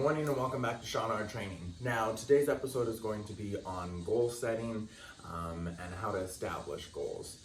morning and welcome back to Shawnrtraining. Now, today's episode is going to be on goal setting and how to establish goals.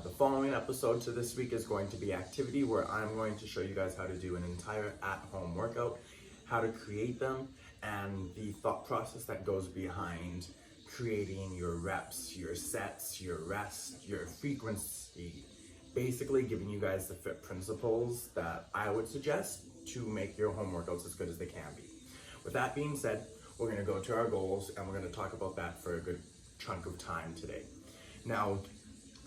The following episode to this week is going to be activity where I'm going to show you guys how to do an entire at-home workout, how to create them, and the thought process that goes behind creating your reps, your sets, your rest, your frequency. Basically giving you guys the fit principles that I would suggest to make your home workouts as good as they can be. With that being said, we're going to go to our goals and we're going to talk about that for a good chunk of time today. Now,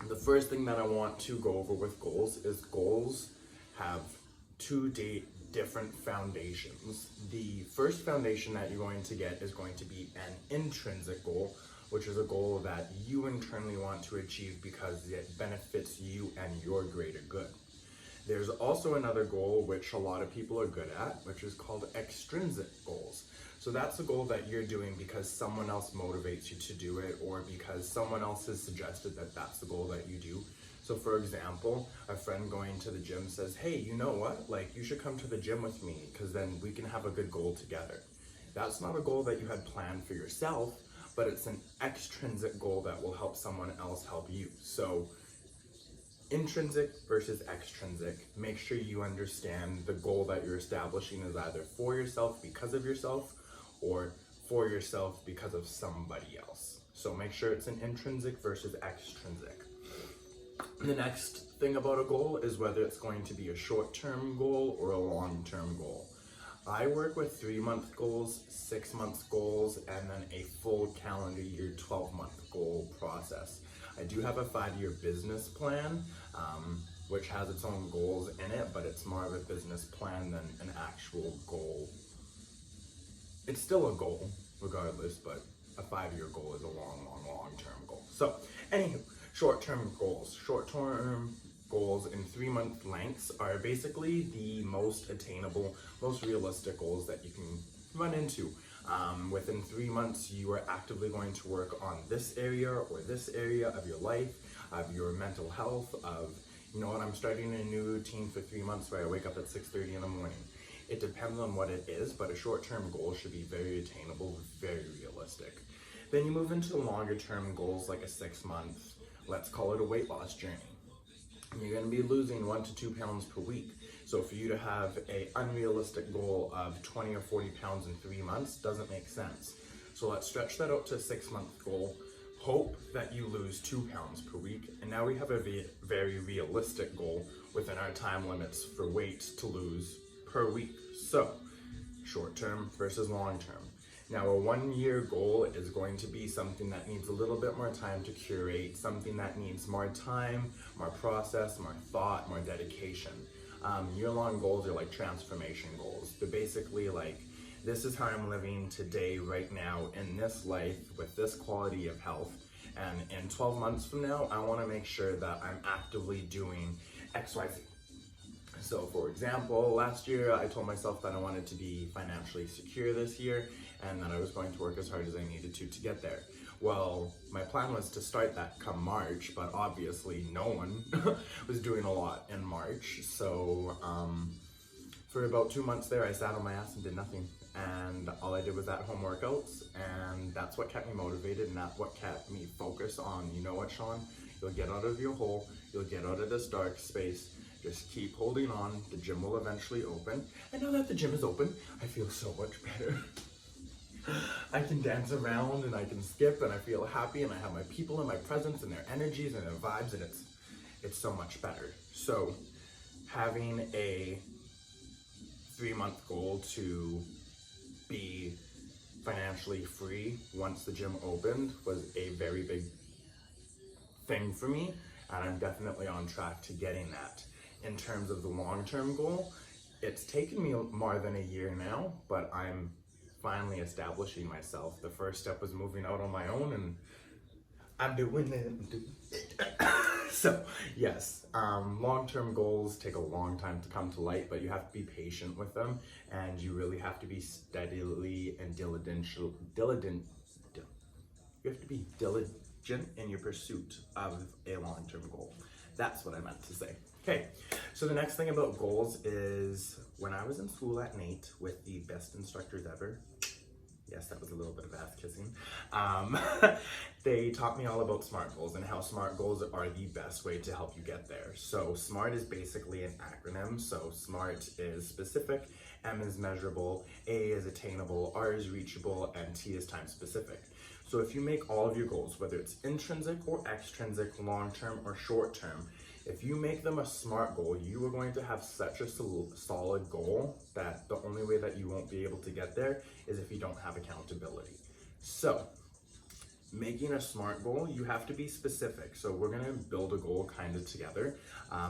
the first thing that I want to go over with goals is goals have two different foundations. The first foundation that you're going to get is going to be an intrinsic goal, which is a goal that you internally want to achieve because it benefits you and your greater good. There's also another goal which a lot of people are good at, which is called extrinsic goals. So that's a goal that you're doing because someone else motivates you to do it, or because someone else has suggested that that's the goal that you do. So for example, a friend going to the gym says, hey, you know what? Like, you should come to the gym with me because then we can have a good goal together. That's not a goal that you had planned for yourself, but it's an extrinsic goal that will help someone else help you. So intrinsic versus extrinsic, make sure you understand the goal that you're establishing is either for yourself because of yourself or for yourself because of somebody else. So make sure it's an intrinsic versus extrinsic. The next thing about a goal is whether it's going to be a short-term goal or a long-term goal. I work with 3-month goals, 6-month goals, and then a full calendar year 12-month goal process. I do have a 5-year business plan, which has its own goals in it, but it's more of a business plan than an actual goal. It's still a goal, regardless, but a 5-year goal is a long-term goal. So, anywho, short-term goals. Short-term goals in 3-month lengths are basically the most attainable, most realistic goals that you can run into. Within 3 months, you are actively going to work on this area or this area of your life, of your mental health, of, you know what, I'm starting a new routine for 3 months where I wake up at 6:30 in the morning. It depends on what it is, but a short-term goal should be very attainable, very realistic. Then you move into longer-term goals like a 6-month, let's call it a weight loss journey. You're going to be losing 1 to 2 pounds per week. So for you to have an unrealistic goal of 20 or 40 pounds in 3 months doesn't make sense. So let's stretch that out to a 6-month goal. Hope that you lose 2 pounds per week. And now we have a very realistic goal within our time limits for weight to lose per week. So short term versus long term. Now, a 1-year goal is going to be something that needs a little bit more time to curate, something that needs more time, more process, more thought, more dedication. Year-long goals are like transformation goals. They're basically like, this is how I'm living today, right now, in this life, with this quality of health. And in 12 months from now, I want to make sure that I'm actively doing XYZ. So for example, last year I told myself that I wanted to be financially secure this year and that I was going to work as hard as I needed to get there. Well, my plan was to start that come March, but obviously no one was doing a lot in March. So for about 2 months there, I sat on my ass and did nothing. And all I did was at-home workouts, and that's what kept me motivated, and that's what kept me focused on, you know what, Sean? You'll get out of your hole, you'll get out of this dark space. Just keep holding on, the gym will eventually open. And now that the gym is open, I feel so much better. I can dance around and I can skip and I feel happy and I have my people and my presence and their energies and their vibes, and it's so much better. So having a 3-month goal to be financially free once the gym opened was a very big thing for me, and I'm definitely on track to getting that. In terms of the long-term goal, it's taken me more than a year now, but I'm finally establishing myself. The first step was moving out on my own, and I'm doing it. So yes, long-term goals take a long time to come to light, but you have to be patient with them, and you really have to be steadily and diligent. You have to be diligent in your pursuit of a long-term goal. That's what I meant to say. Okay, so the next thing about goals is when I was in school at NATE with the best instructors ever, yes, that was a little bit of ass kissing, they taught me all about SMART goals and how SMART goals are the best way to help you get there. So SMART is basically an acronym. So SMART is specific, M is measurable, A is attainable, R is reachable, and T is time specific. So if you make all of your goals, whether it's intrinsic or extrinsic, long-term or short-term, if you make them a SMART goal, you are going to have such a solid goal that the only way that you won't be able to get there is if you don't have accountability. So making a SMART goal, you have to be specific. So we're gonna build a goal kind of together.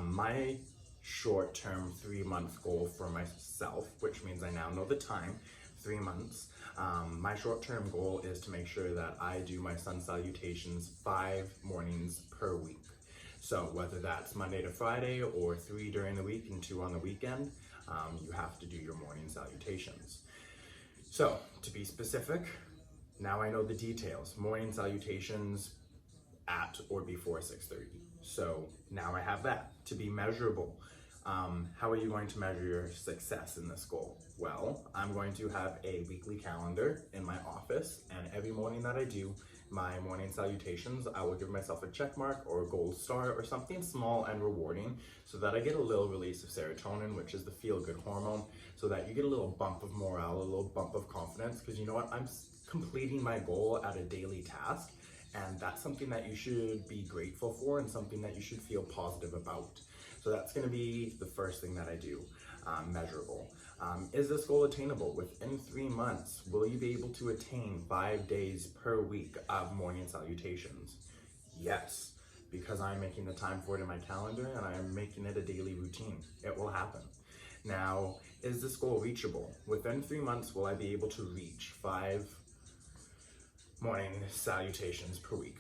My short-term 3-month goal for myself, which means I now know the time, 3 months. My short-term goal is to make sure that I do my sun salutations 5 mornings per week. So whether that's Monday to Friday or 3 during the week and 2 on the weekend, you have to do your morning salutations. So to be specific, now I know the details. Morning salutations at or before 6:30. So now I have that. To be measurable, how are you going to measure your success in this goal? Well, I'm going to have a weekly calendar in my office, and every morning that I do my morning salutations, I will give myself a check mark or a gold star or something small and rewarding so that I get a little release of serotonin, which is the feel-good hormone, so that you get a little bump of morale, a little bump of confidence, because you know what, I'm completing my goal at a daily task, and that's something that you should be grateful for and something that you should feel positive about. So that's going to be the first thing that I do. Measurable. Is this goal attainable? Within 3 months, will you be able to attain 5 days per week of morning salutations? Yes, because I'm making the time for it in my calendar and I'm making it a daily routine. It will happen. Now, is this goal reachable? Within 3 months, will I be able to reach 5 morning salutations per week?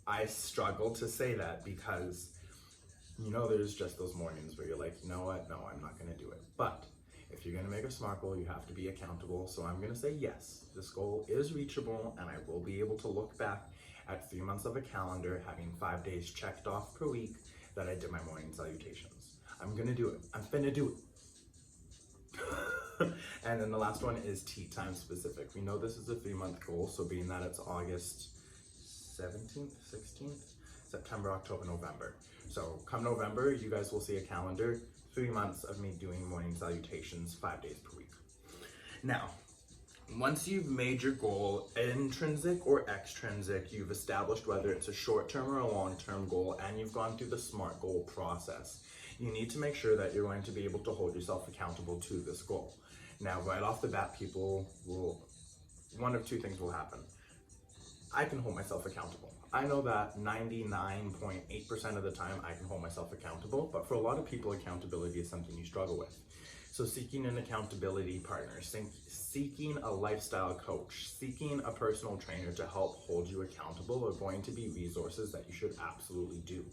I struggle to say that because you know, there's just those mornings where you're like, you know what, no, I'm not gonna do it. But if you're gonna make a SMART goal, you have to be accountable. So I'm gonna say yes, this goal is reachable, and I will be able to look back at 3 months of a calendar, having 5 days checked off per week that I did my morning salutations. I'm gonna do it, I'm finna do it. And then the last one is tea time specific. We know this is a 3-month goal, so being that it's August 17th, 16th, September, October, November. So come November, you guys will see a calendar, 3 months of me doing morning salutations 5 days per week. Now, once you've made your goal, intrinsic or extrinsic, you've established whether it's a short-term or a long-term goal, and you've gone through the SMART goal process, you need to make sure that you're going to be able to hold yourself accountable to this goal. Now, right off the bat, one of two things will happen. I can hold myself accountable. I know that 99.8% of the time I can hold myself accountable, but for a lot of people, accountability is something you struggle with. So seeking an accountability partner, seeking a lifestyle coach, seeking a personal trainer to help hold you accountable are going to be resources that you should absolutely do.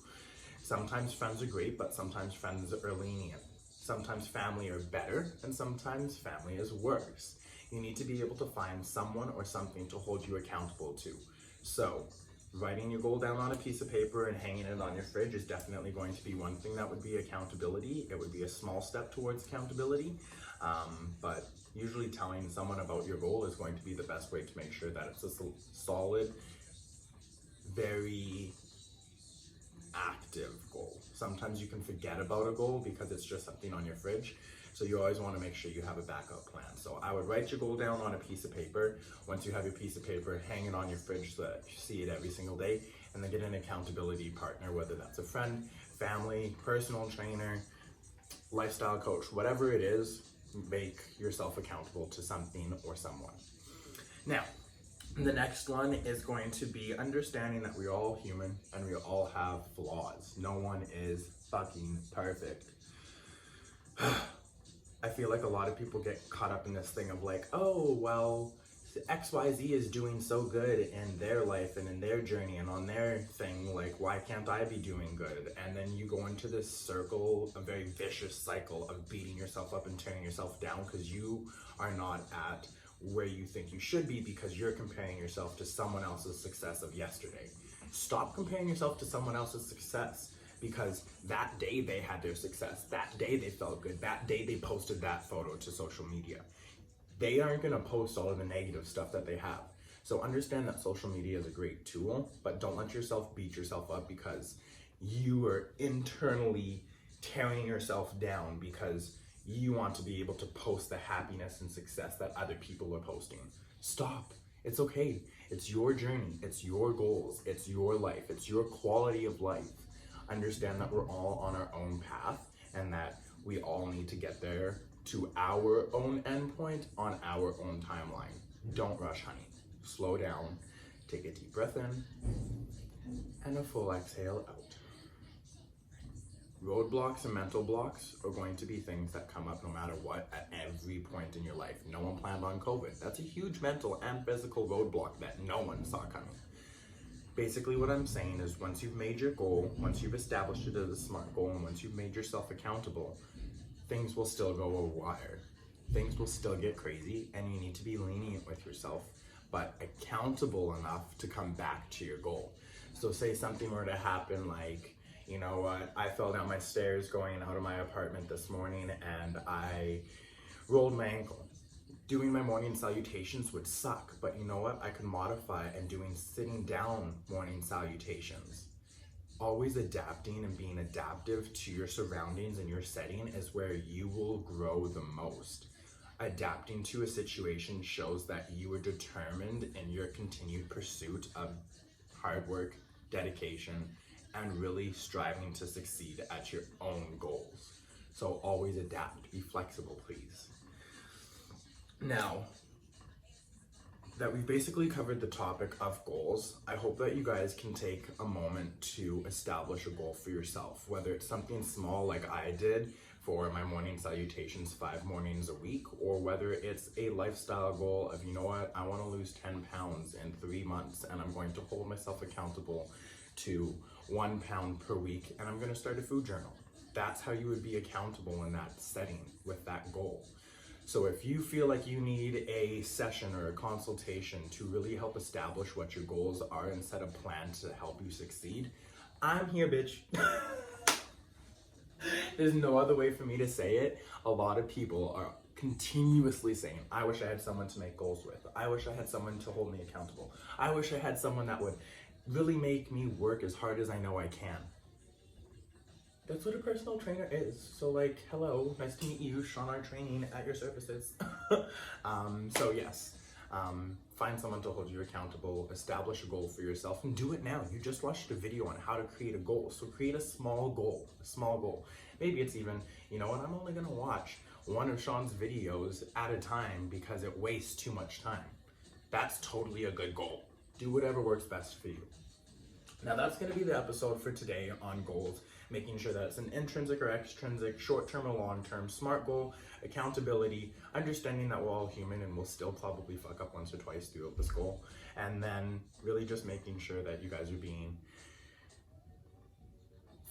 Sometimes friends are great, but sometimes friends are lenient. Sometimes family are better, and sometimes family is worse. You need to be able to find someone or something to hold you accountable to. So writing your goal down on a piece of paper and hanging it on your fridge is definitely going to be one thing that would be accountability. It would be a small step towards accountability, but usually telling someone about your goal is going to be the best way to make sure that it's a solid, very active goal. Sometimes you can forget about a goal because it's just something on your fridge. So you always want to make sure you have a backup plan. So I would write your goal down on a piece of paper. Once you have your piece of paper, hang it on your fridge so that you see it every single day, and then get an accountability partner, whether that's a friend, family, personal trainer, lifestyle coach, whatever it is, make yourself accountable to something or someone. Now, the next one is going to be understanding that we're all human and we all have flaws. No one is fucking perfect. I feel like a lot of people get caught up in this thing of like, oh, well, XYZ is doing so good in their life and in their journey and on their thing, like, why can't I be doing good? And then you go into this circle, a very vicious cycle of beating yourself up and tearing yourself down because you are not at where you think you should be because you're comparing yourself to someone else's success of yesterday. Stop comparing yourself to someone else's success. because that day they had their success, that day they felt good, that day they posted that photo to social media. They aren't gonna post all of the negative stuff that they have. So understand that social media is a great tool, but don't let yourself beat yourself up because you are internally tearing yourself down because you want to be able to post the happiness and success that other people are posting. Stop. It's okay. It's your journey. It's your goals. It's your life. It's your quality of life. Understand that we're all on our own path and that we all need to get there to our own endpoint on our own timeline. Don't rush, honey. Slow down. Take a deep breath in and a full exhale out. Roadblocks and mental blocks are going to be things that come up no matter what at every point in your life. No one planned on COVID. That's a huge mental and physical roadblock that no one saw coming. Basically what I'm saying is once you've made your goal, once you've established it as a SMART goal, and once you've made yourself accountable, things will still go awry. Things will still get crazy and you need to be lenient with yourself, but accountable enough to come back to your goal. So say something were to happen like, you know what, I fell down my stairs going out of my apartment this morning and I rolled my ankle. Doing my morning salutations would suck, but you know what? I could modify and doing sitting down morning salutations. Always adapting and being adaptive to your surroundings and your setting is where you will grow the most. Adapting to a situation shows that you are determined in your continued pursuit of hard work, dedication, and really striving to succeed at your own goals. So always adapt, be flexible, please. Now that we've basically covered the topic of goals, I hope that you guys can take a moment to establish a goal for yourself, whether it's something small like I did for my morning salutations 5 mornings a week, or whether it's a lifestyle goal of, you know what, I want to lose 10 pounds in 3 months and I'm going to hold myself accountable to 1 pound per week and I'm going to start a food journal. That's how you would be accountable in that setting with that goal. So if you feel like you need a session or a consultation to really help establish what your goals are and set a plan to help you succeed, I'm here, bitch. There's no other way for me to say it. A lot of people are continuously saying, I wish I had someone to make goals with. I wish I had someone to hold me accountable. I wish I had someone that would really make me work as hard as I know I can. That's what a personal trainer is. So like, hello, nice to meet you, Shawnrtraining at your services. So yes, find someone to hold you accountable, establish a goal for yourself, and do it now. You just watched a video on how to create a goal. So create a small goal. Maybe it's even, you know what, I'm only gonna watch one of Sean's videos at a time because it wastes too much time. That's totally a good goal. Do whatever works best for you. Now that's going to be the episode for today on goals, making sure that it's an intrinsic or extrinsic, short-term or long-term, SMART goal, accountability, understanding that we're all human and we'll still probably fuck up once or twice throughout this goal, and then really just making sure that you guys are being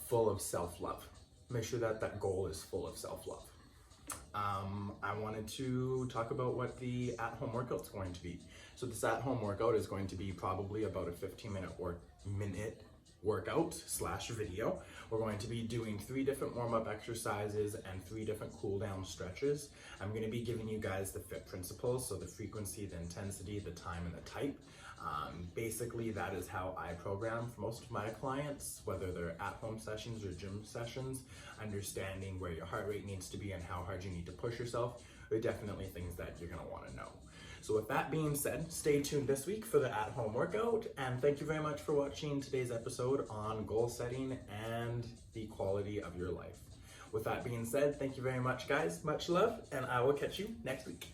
full of self-love. Make sure that that goal is full of self-love. I wanted to talk about what the at-home workout's going to be. So this at-home workout is going to be probably about a 15-minute workout / video. We're going to be doing 3 different warm-up exercises and 3 different cool-down stretches. I'm going to be giving you guys the FIT principles, so the frequency, the intensity, the time, and the type. Basically, that is how I program for most of my clients, whether they're at-home sessions or gym sessions. Understanding where your heart rate needs to be and how hard you need to push yourself are definitely things that you're going to want to know. So with that being said, stay tuned this week for the at-home workout, and thank you very much for watching today's episode on goal setting and the quality of your life. With that being said, thank you very much, guys. Much love, and I will catch you next week.